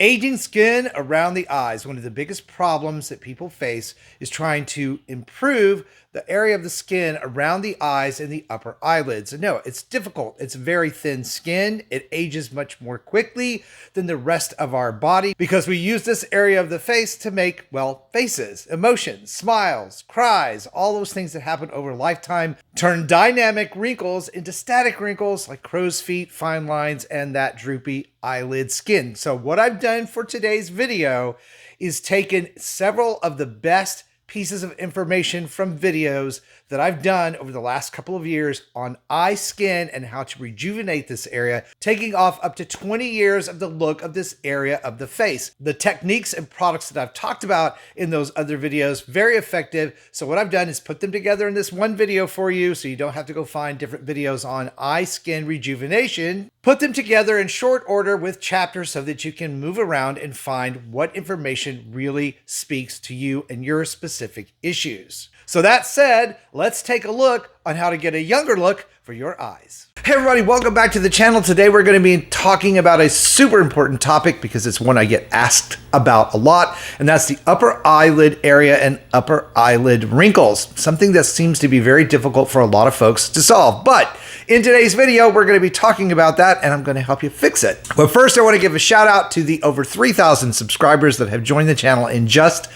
Aging skin around the eyes. One of the biggest problems that people face is trying to improve the area of the skin around the eyes and the upper eyelids. And no, it's difficult. It's very thin skin. It ages much more quickly than the rest of our body because we use this area of the face to make, well, faces, emotions, smiles, cries, all those things that happen over a lifetime, turn dynamic wrinkles into static wrinkles like crow's feet, fine lines, and that droopy eyelid skin. So what I've done for today's video is taken several of the best pieces of information from videos that I've done over the last couple of years on eye skin and how to rejuvenate this area, taking off up to 20 years of the look of this area of the face. The techniques and products that I've talked about in those other videos, very effective. So what I've done is put them together in this one video for you so you don't have to go find different videos on eye skin rejuvenation. Put them together in short order with chapters so that you can move around and find what information really speaks to you and your specific issues. So that said, let's take a look on how to get a younger look for your eyes. Hey everybody, welcome back to the channel. Today we're going to be talking about a super important topic because it's one I get asked about a lot, and that's the upper eyelid area and upper eyelid wrinkles, something that seems to be very difficult for a lot of folks to solve. But in today's video, we're going to be talking about that, and I'm going to help you fix it. But first, I want to give a shout out to the over 3,000 subscribers that have joined the channel in just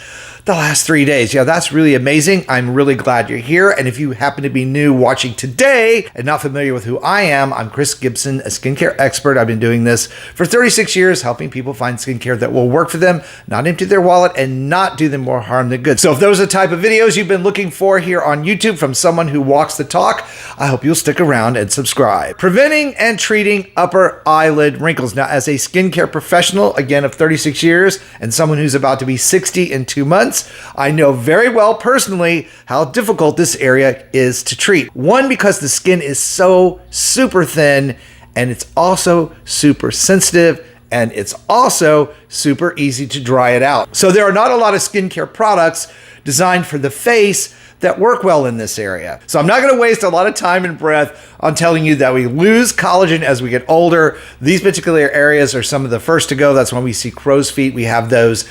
the last 3 days. Yeah, that's really amazing. I'm really glad you're here. And if you happen to be new watching today and not familiar with who I am, I'm Chris Gibson, a skincare expert. I've been doing this for 36 years, helping people find skincare that will work for them, not empty their wallet, and not do them more harm than good. So if those are the type of videos you've been looking for here on YouTube from someone who walks the talk, I hope you'll stick around and subscribe. Preventing and treating upper eyelid wrinkles. Now, as a skincare professional, again, of 36 years, and someone who's about to be 60 in 2 months, I know very well personally how difficult this area is to treat. One, because the skin is so super thin, and it's also super sensitive, and it's also super easy to dry it out. So there are not a lot of skincare products designed for the face that work well in this area. So I'm not going to waste a lot of time and breath on telling you that we lose collagen as we get older. These particular areas are some of the first to go. That's when we see crow's feet. We have those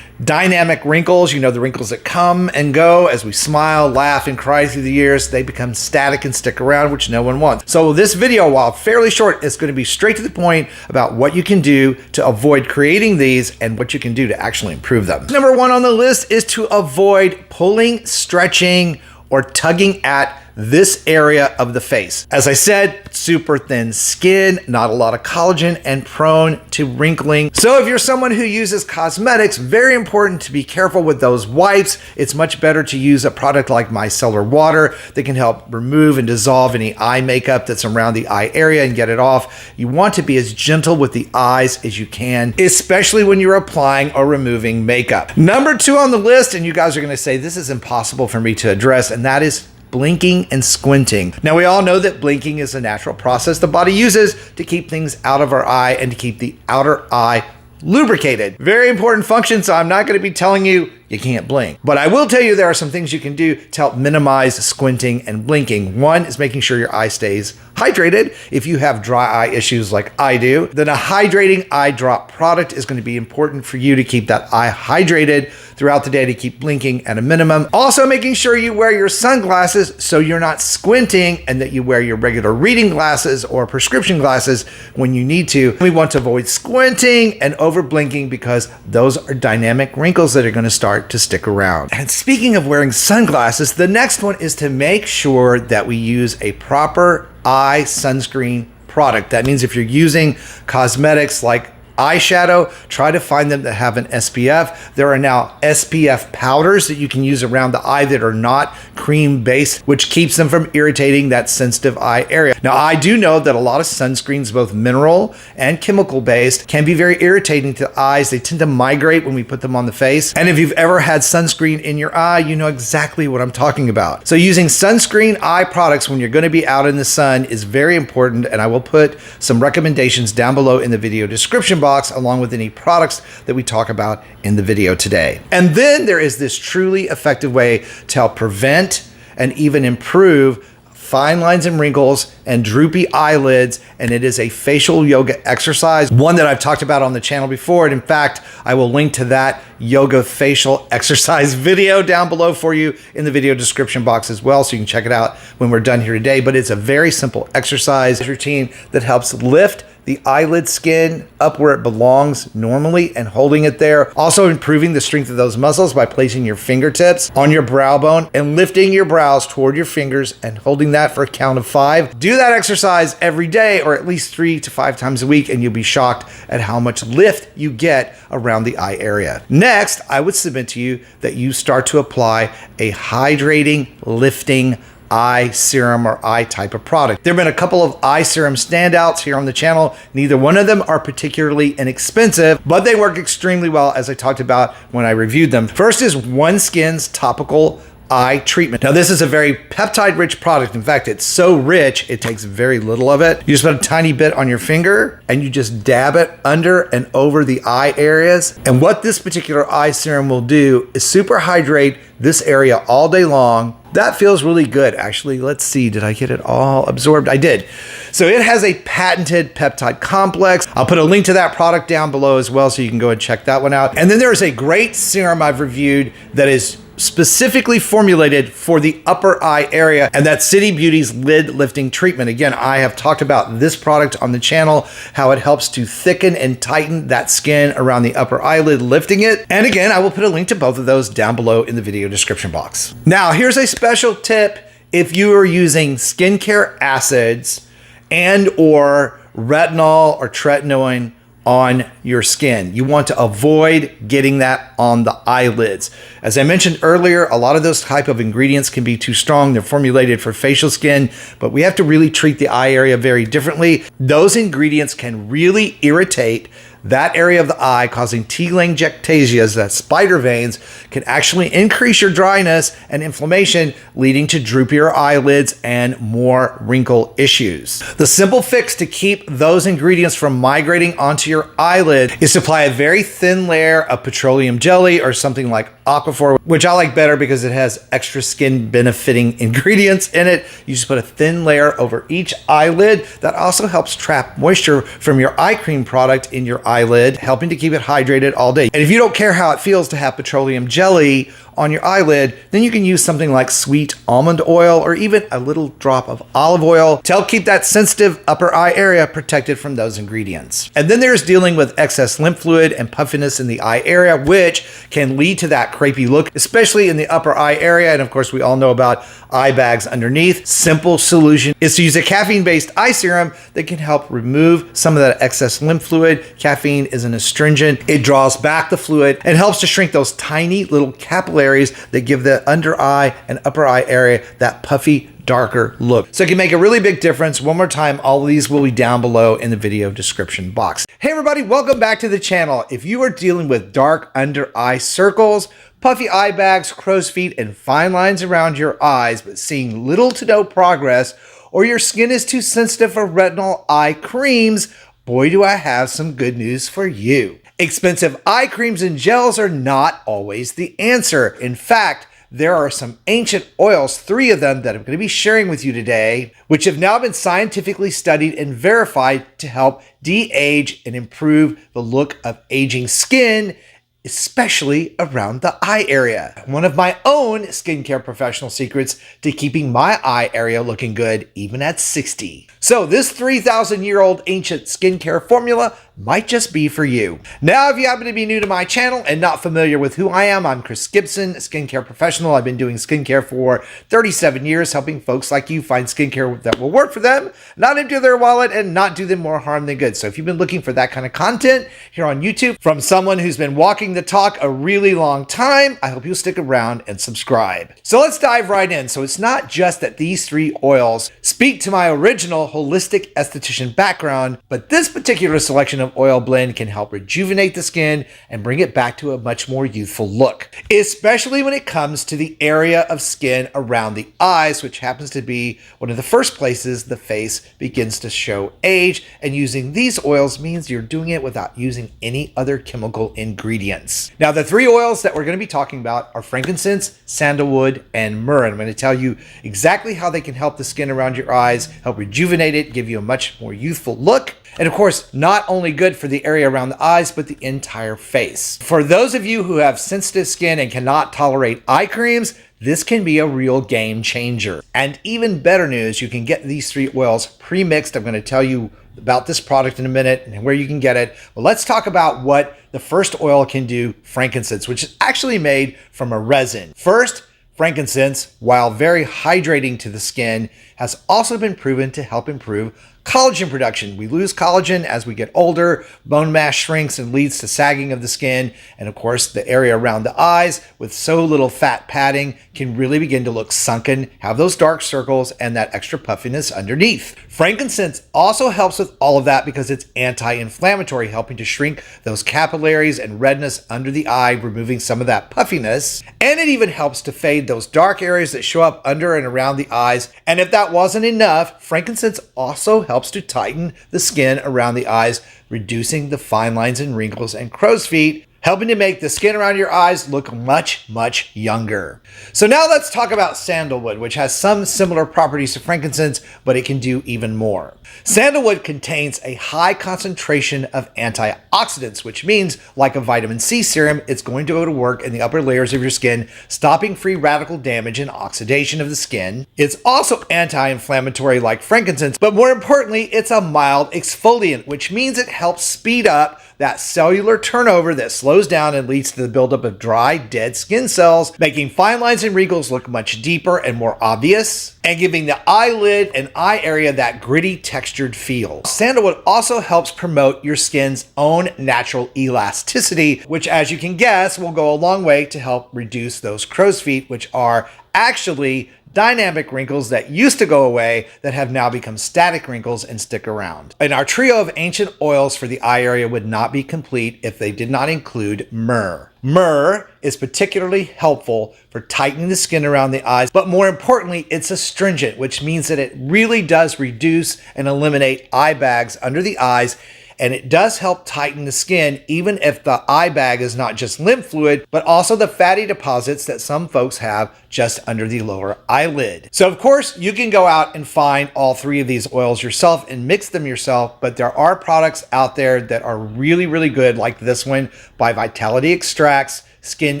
dynamic wrinkles, you know, the wrinkles that come and go as we smile, laugh, and cry through the years. They become static and stick around, which no one wants. So this video, while fairly short, is going to be straight to the point about what you can do to avoid creating these and what you can do to actually improve them. Number one on the list is to avoid pulling, stretching, or tugging at this area of the face. As I said, super thin skin, not a lot of collagen, and prone to wrinkling. So if you're someone who uses cosmetics, very important to be careful with those wipes. It's much better to use a product like micellar water that can help remove and dissolve any eye makeup that's around the eye area and get it off. You want to be as gentle with the eyes as you can, especially when you're applying or removing makeup. Number two on the list, and you guys are going to say this is impossible for me to address, and that is blinking and squinting. Now, we all know that blinking is a natural process the body uses to keep things out of our eye and to keep the outer eye lubricated. Very important function, so I'm not going to be telling you you can't blink. But I will tell you there are some things you can do to help minimize squinting and blinking. One is making sure your eye stays hydrated. If you have dry eye issues like I do, then a hydrating eye drop product is going to be important for you to keep that eye hydrated throughout the day to keep blinking at a minimum. Also, making sure you wear your sunglasses so you're not squinting and that you wear your regular reading glasses or prescription glasses when you need to. We want to avoid squinting and over blinking because those are dynamic wrinkles that are going to start to stick around. And speaking of wearing sunglasses, the next one is to make sure that we use a proper eye sunscreen product. That means if you're using cosmetics like eyeshadow, try to find them that have an SPF. There are now SPF powders that you can use around the eye that are not cream based, which keeps them from irritating that sensitive eye area. Now, I do know that a lot of sunscreens, both mineral and chemical based, can be very irritating to the eyes. They tend to migrate when we put them on the face. And if you've ever had sunscreen in your eye, you know exactly what I'm talking about. So using sunscreen eye products when you're going to be out in the sun is very important. And I will put some recommendations down below in the video description box, along with any products that we talk about in the video today. And then there is this truly effective way to help prevent and even improve fine lines and wrinkles, and droopy eyelids, and it is a facial yoga exercise, one that I've talked about on the channel before. And in fact, I will link to that yoga facial exercise video down below for you in the video description box as well, so you can check it out when we're done here today. But it's a very simple exercise routine that helps lift the eyelid skin up where it belongs normally and holding it there. Also improving the strength of those muscles by placing your fingertips on your brow bone and lifting your brows toward your fingers and holding that for a count of 5. Do that exercise every day, or at least 3 to 5 times a week, and you'll be shocked at how much lift you get around the eye area. Next, I would submit to you that you start to apply a hydrating, lifting eye serum or eye type of product. There have been a couple of eye serum standouts here on the channel. Neither one of them are particularly inexpensive, but they work extremely well, as I talked about when I reviewed them. First is OneSkin's topical eye treatment. Now, this is a very peptide-rich product. In fact, it's so rich, it takes very little of it. You just put a tiny bit on your finger and you just dab it under and over the eye areas. And what this particular eye serum will do is super hydrate this area all day long. That feels really good. Actually, let's see, did I get it all absorbed? I did. So it has a patented peptide complex. I'll put a link to that product down below as well, so you can go and check that one out. And then there is a great serum I've reviewed that is specifically formulated for the upper eye area, and that's City Beauty's lid lifting treatment. Again, I have talked about this product on the channel, how it helps to thicken and tighten that skin around the upper eyelid, lifting it. And again, I will put a link to both of those down below in the video description box. Now, here's a special tip if you are using skincare acids and or retinol or tretinoin on your skin. You want to avoid getting that on the eyelids. As I mentioned earlier, a lot of those type of ingredients can be too strong. They're formulated for facial skin, but we have to really treat the eye area very differently. Those ingredients can really irritate that area of the eye, causing telangiectasias, that spider veins, can actually increase your dryness and inflammation, leading to droopier eyelids and more wrinkle issues. The simple fix to keep those ingredients from migrating onto your eyelid is to apply a very thin layer of petroleum jelly or something like Aquaphor, which I like better because it has extra skin benefiting ingredients in it. You just put a thin layer over each eyelid. That also helps trap moisture from your eye cream product in your eyelid, helping to keep it hydrated all day. And if you don't care how it feels to have petroleum jelly on your eyelid, then you can use something like sweet almond oil or even a little drop of olive oil to help keep that sensitive upper eye area protected from those ingredients. And then there's dealing with excess lymph fluid and puffiness in the eye area, which can lead to that crepey look, especially in the upper eye area. And of course, we all know about eye bags underneath. Simple solution is to use a caffeine-based eye serum that can help remove some of that excess lymph fluid. Caffeine is an astringent. It draws back the fluid and helps to shrink those tiny little capillaries that give the under eye and upper eye area that puffy, darker look. So it can make a really big difference. One more time, all of these will be down below in the video description box. Hey everybody, welcome back to the channel. If you are dealing with dark under eye circles, puffy eye bags, crow's feet, and fine lines around your eyes, but seeing little to no progress, or your skin is too sensitive for retinol eye creams, boy, do I have some good news for you. Expensive eye creams and gels are not always the answer. In fact, there are some ancient oils, 3 of them, that I'm going to be sharing with you today, which have now been scientifically studied and verified to help de-age and improve the look of aging skin, especially around the eye area. One of my own skincare professional secrets to keeping my eye area looking good even at 60. So this 3,000-year-old ancient skincare formula might just be for you. Now, if you happen to be new to my channel and not familiar with who I am, I'm Chris Gibson, a skincare professional. I've been doing skincare for 37 years, helping folks like you find skincare that will work for them, not empty their wallet, and not do them more harm than good. So if you've been looking for that kind of content here on YouTube from someone who's been walking the talk a really long time, I hope you'll stick around and subscribe. So let's dive right in. So it's not just that these 3 oils speak to my original holistic esthetician background, but this particular selection of of oil blend can help rejuvenate the skin and bring it back to a much more youthful look, especially when it comes to the area of skin around the eyes, which happens to be one of the first places the face begins to show age. And using these oils means you're doing it without using any other chemical ingredients. Now, the three oils that we're going to be talking about are frankincense, sandalwood, and myrrh. And I'm going to tell you exactly how they can help the skin around your eyes, help rejuvenate it, give you a much more youthful look. And of course, not only good for the area around the eyes, but the entire face. For those of you who have sensitive skin and cannot tolerate eye creams, this can be a real game changer. And even better news, you can get these three oils pre-mixed. I'm going to tell you about this product in a minute and where you can get it. But let's talk about what the first oil can do, frankincense, which is actually made from a resin. First, frankincense, while very hydrating to the skin, has also been proven to help improve collagen production. We lose collagen as we get older, bone mass shrinks and leads to sagging of the skin. And of course, the area around the eyes with so little fat padding can really begin to look sunken, have those dark circles and that extra puffiness underneath. Frankincense also helps with all of that because it's anti-inflammatory, helping to shrink those capillaries and redness under the eye, removing some of that puffiness. And it even helps to fade those dark areas that show up under and around the eyes. And if that wasn't enough, frankincense also helps to tighten the skin around the eyes, reducing the fine lines and wrinkles and crow's feet, helping to make the skin around your eyes look much, much younger. So now let's talk about sandalwood, which has some similar properties to frankincense, but it can do even more. Sandalwood contains a high concentration of antioxidants, which means, like a vitamin C serum, it's going to go to work in the upper layers of your skin, stopping free radical damage and oxidation of the skin. It's also anti-inflammatory like frankincense, but more importantly, it's a mild exfoliant, which means it helps speed up that cellular turnover that slows down and leads to the buildup of dry, dead skin cells, making fine lines and wrinkles look much deeper and more obvious, and giving the eyelid and eye area that gritty, textured feel. Sandalwood also helps promote your skin's own natural elasticity, which, as you can guess, will go a long way to help reduce those crow's feet, which are actually dynamic wrinkles that used to go away that have now become static wrinkles and stick around. And our trio of ancient oils for the eye area would not be complete if they did not include myrrh. Myrrh is particularly helpful for tightening the skin around the eyes, but more importantly, it's astringent, which means that it really does reduce and eliminate eye bags under the eyes. And it does help tighten the skin, even if the eye bag is not just lymph fluid, but also the fatty deposits that some folks have just under the lower eyelid. So of course, you can go out and find all three of these oils yourself and mix them yourself, but there are products out there that are really, really good, like this one by Vitality Extracts, Skin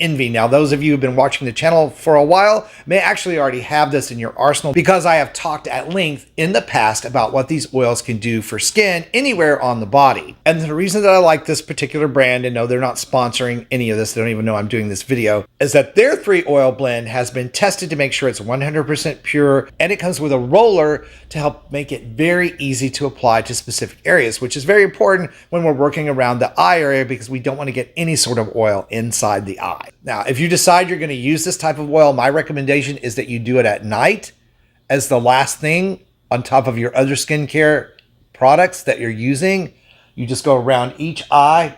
Envy. Now, those of you who've been watching the channel for a while may actually already have this in your arsenal because I have talked at length in the past about what these oils can do for skin anywhere on the body. And the reason that I like this particular brand, and no, they're not sponsoring any of this, they don't even know I'm doing this video, is that their 3-oil blend has been tested to make sure it's 100% pure, and it comes with a roller to help make it very easy to apply to specific areas, which is very important when we're working around the eye area because we don't want to get any sort of oil inside the eye. Now, if you decide you're going to use this type of oil, my recommendation is that you do it at night as the last thing on top of your other skincare products that you're using. You just go around each eye.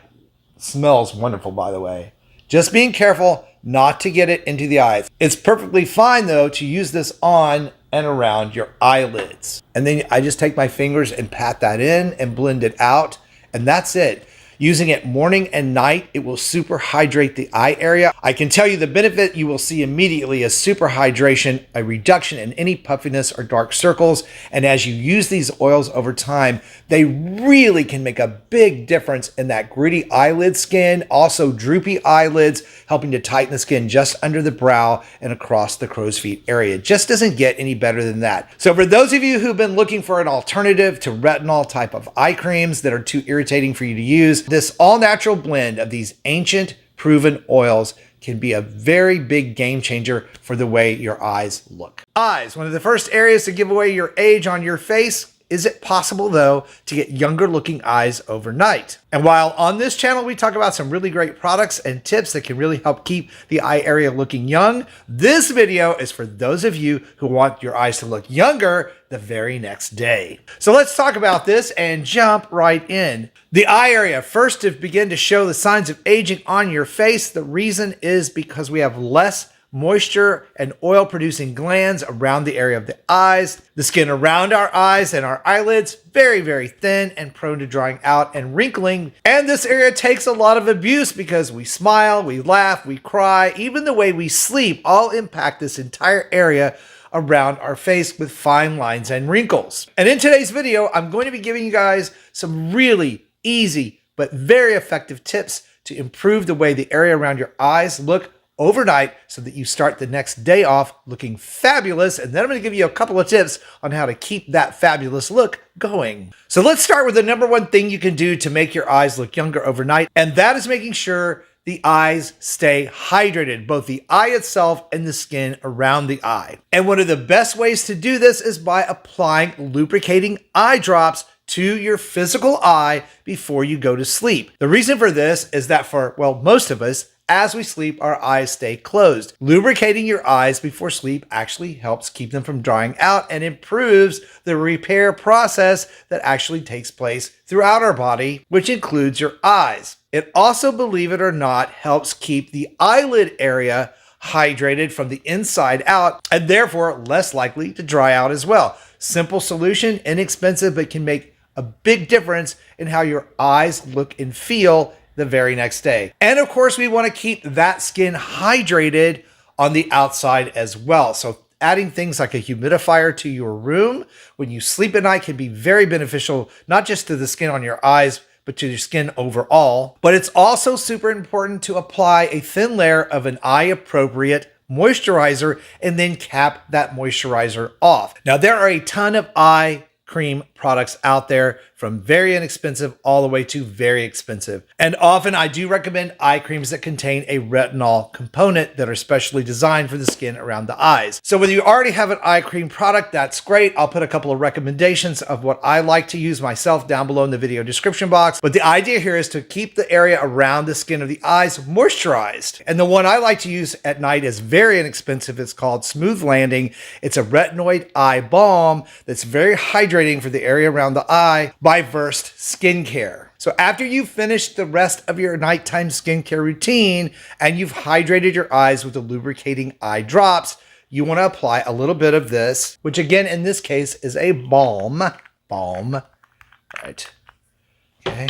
It smells wonderful, by the way. Just being careful not to get it into the eyes. It's perfectly fine, though, to use this on and around your eyelids. And then I just take my fingers and pat that in and blend it out, and that's it. Using it morning and night, it will super hydrate the eye area. I can tell you the benefit you will see immediately is super hydration, a reduction in any puffiness or dark circles. And as you use these oils over time, they really can make a big difference in that gritty eyelid skin, also droopy eyelids, helping to tighten the skin just under the brow and across the crow's feet area. It just doesn't get any better than that. So for those of you who've been looking for an alternative to retinol type of eye creams that are too irritating for you to use, this all-natural blend of these ancient proven oils can be a very big game changer for the way your eyes look. Eyes, one of the first areas to give away your age on your face. Is it possible, though, to get younger looking eyes overnight? And while on this channel we talk about some really great products and tips that can really help keep the eye area looking young, this video is for those of you who want your eyes to look younger the very next day. So let's talk about this and jump right in. The eye area, first to begin to show the signs of aging on your face, the reason is because we have less moisture and oil producing glands around the area of the eyes. The skin around our eyes and our eyelids, very, very thin and prone to drying out and wrinkling. And this area takes a lot of abuse because we smile, we laugh, we cry, even the way we sleep all impact this entire area around our face with fine lines and wrinkles. And in today's video, I'm going to be giving you guys some really easy but very effective tips to improve the way the area around your eyes look overnight so that you start the next day off looking fabulous. And then I'm going to give you a couple of tips on how to keep that fabulous look going. So let's start with the number one thing you can do to make your eyes look younger overnight, and that is making sure the eyes stay hydrated, both the eye itself and the skin around the eye. And one of the best ways to do this is by applying lubricating eye drops to your physical eye before you go to sleep. The reason for this is that for, well, most of us, as we sleep, our eyes stay closed. Lubricating your eyes before sleep actually helps keep them from drying out and improves the repair process that actually takes place throughout our body, which includes your eyes. It also, believe it or not, helps keep the eyelid area hydrated from the inside out and therefore less likely to dry out as well. Simple solution, inexpensive, but can make a big difference in how your eyes look and feel the very next day. And of course, we want to keep that skin hydrated on the outside as well. So adding things like a humidifier to your room when you sleep at night can be very beneficial, not just to the skin on your eyes, but to your skin overall. But it's also super important to apply a thin layer of an eye appropriate moisturizer and then cap that moisturizer off. Now, there are a ton of eye cream products out there, from very inexpensive all the way to very expensive. And often I do recommend eye creams that contain a retinol component that are specially designed for the skin around the eyes. So whether you already have an eye cream product, that's great. I'll put a couple of recommendations of what I like to use myself down below in the video description box. But the idea here is to keep the area around the skin of the eyes moisturized. And the one I like to use at night is very inexpensive. It's called Smooth Landing. It's a retinoid eye balm that's very hydrating for the area around the eye by Versed Skincare. So after you've finished the rest of your nighttime skincare routine and you've hydrated your eyes with the lubricating eye drops, you want to apply a little bit of this, which again in this case is a balm. Right. Okay.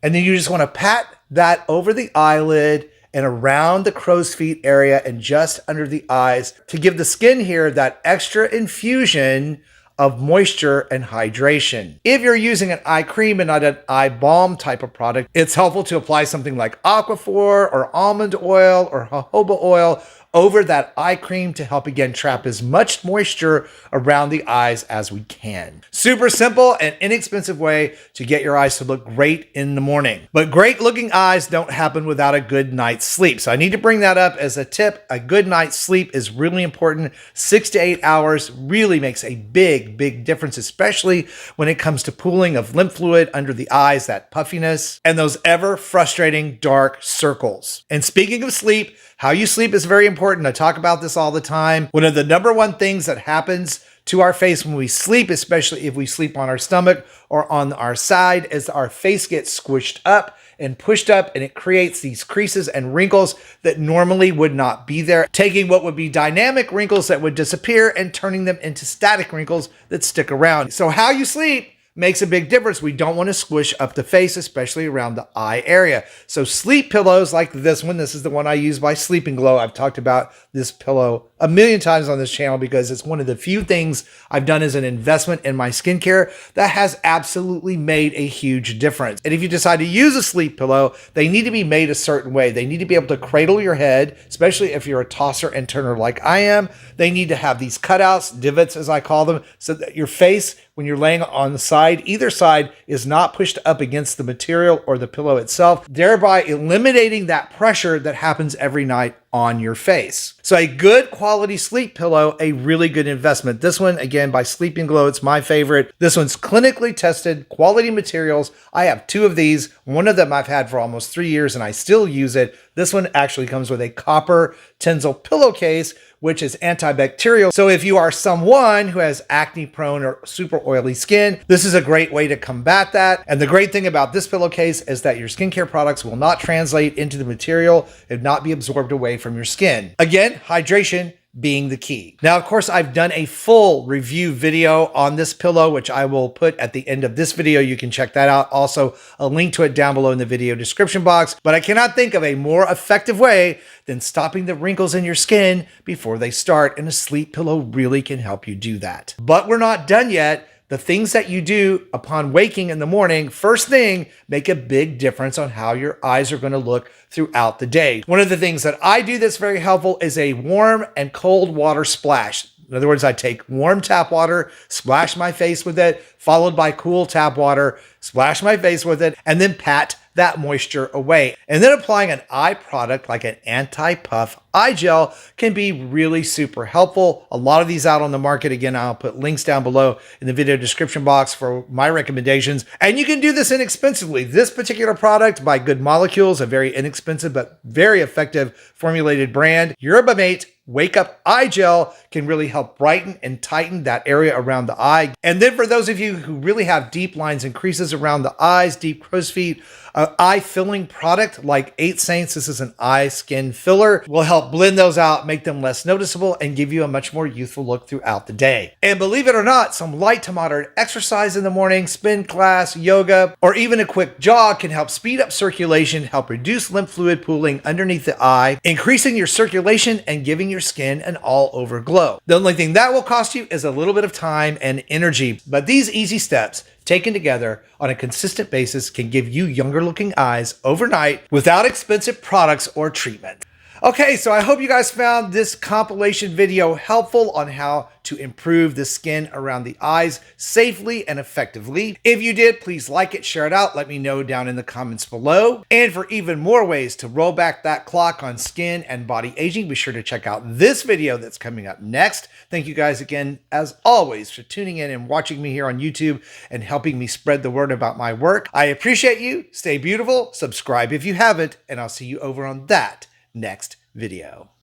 And then you just want to pat that over the eyelid and around the crow's feet area and just under the eyes to give the skin here that extra infusion of moisture and hydration. If you're using an eye cream and not an eye balm type of product, it's helpful to apply something like Aquaphor or almond oil or jojoba oil over that eye cream to help again trap as much moisture around the eyes as we can. Super simple and inexpensive way to get your eyes to look great in the morning. But great looking eyes don't happen without a good night's sleep. So I need to bring that up as a tip. A good night's sleep is really important. 6 to 8 hours really makes a big difference, especially when it comes to pooling of lymph fluid under the eyes, that puffiness, and those ever frustrating dark circles. And speaking of sleep, how you sleep is very important. I talk about this all the time. One of the number one things that happens to our face when we sleep, especially if we sleep on our stomach or on our side, is our face gets squished up and pushed up, and it creates these creases and wrinkles that normally would not be there, taking what would be dynamic wrinkles that would disappear and turning them into static wrinkles that stick around. So how you sleep makes a big difference. We don't want to squish up the face, especially around the eye area. So sleep pillows like this one, this is the one I use by Sleep & Glow. I've talked about this pillow a million times on this channel because it's one of the few things I've done as an investment in my skincare that has absolutely made a huge difference. And if you decide to use a sleep pillow, they need to be made a certain way. They need to be able to cradle your head, especially if you're a tosser and turner like I am. They need to have these cutouts, divots as I call them, so that your face, when you're laying on the side, either side is not pushed up against the material or the pillow itself, thereby eliminating that pressure that happens every night on your face. So a good quality sleep pillow, a really good investment. This one, again, by Sleep and Glow, it's my favorite. This one's clinically tested, quality materials. I have two of these. One of them I've had for almost 3 years and I still use it. This one actually comes with a copper Tensile pillowcase, which is antibacterial. So if you are someone who has acne prone or super oily skin, this is a great way to combat that. And the great thing about this pillowcase is that your skincare products will not translate into the material and not be absorbed away from your skin. Again, hydration being the key. Now, of course, I've done a full review video on this pillow, which I will put at the end of this video. You can check that out. Also, a link to it down below in the video description box. But I cannot think of a more effective way than stopping the wrinkles in your skin before they start, and a sleep pillow really can help you do that. But we're not done yet. The things that you do upon waking in the morning, first thing, make a big difference on how your eyes are going to look throughout the day. One of the things that I do that's very helpful is a warm and cold water splash. In other words, I take warm tap water, splash my face with it, followed by cool tap water, splash my face with it, and then pat that moisture away. And then applying an eye product like an anti-puff eye gel can be really super helpful. A lot of these out on the market. Again, I'll put links down below in the video description box for my recommendations. And you can do this inexpensively. This particular product by Good Molecules, a very inexpensive but very effective formulated brand, Yerba Mate Wake Up Eye Gel can really help brighten and tighten that area around the eye. And then for those of you who really have deep lines and creases around the eyes, deep crow's feet, eye filling product like 8 Saints, this is an eye skin filler, will help blend those out, make them less noticeable, and give you a much more youthful look throughout the day. And believe it or not, some light to moderate exercise in the morning, spin class, yoga, or even a quick jog can help speed up circulation, help reduce lymph fluid pooling underneath the eye, increasing your circulation and giving your skin an all-over glow. The only thing that will cost you is a little bit of time and energy, but these easy steps taken together on a consistent basis can give you younger looking eyes overnight without expensive products or treatment. Okay, so I hope you guys found this compilation video helpful on how to improve the skin around the eyes safely and effectively. If you did, please like it, share it out, let me know down in the comments below. And for even more ways to roll back that clock on skin and body aging, be sure to check out this video that's coming up next. Thank you guys again, as always, for tuning in and watching me here on YouTube and helping me spread the word about my work. I appreciate you. Stay beautiful, subscribe if you haven't, and I'll see you over on that next video.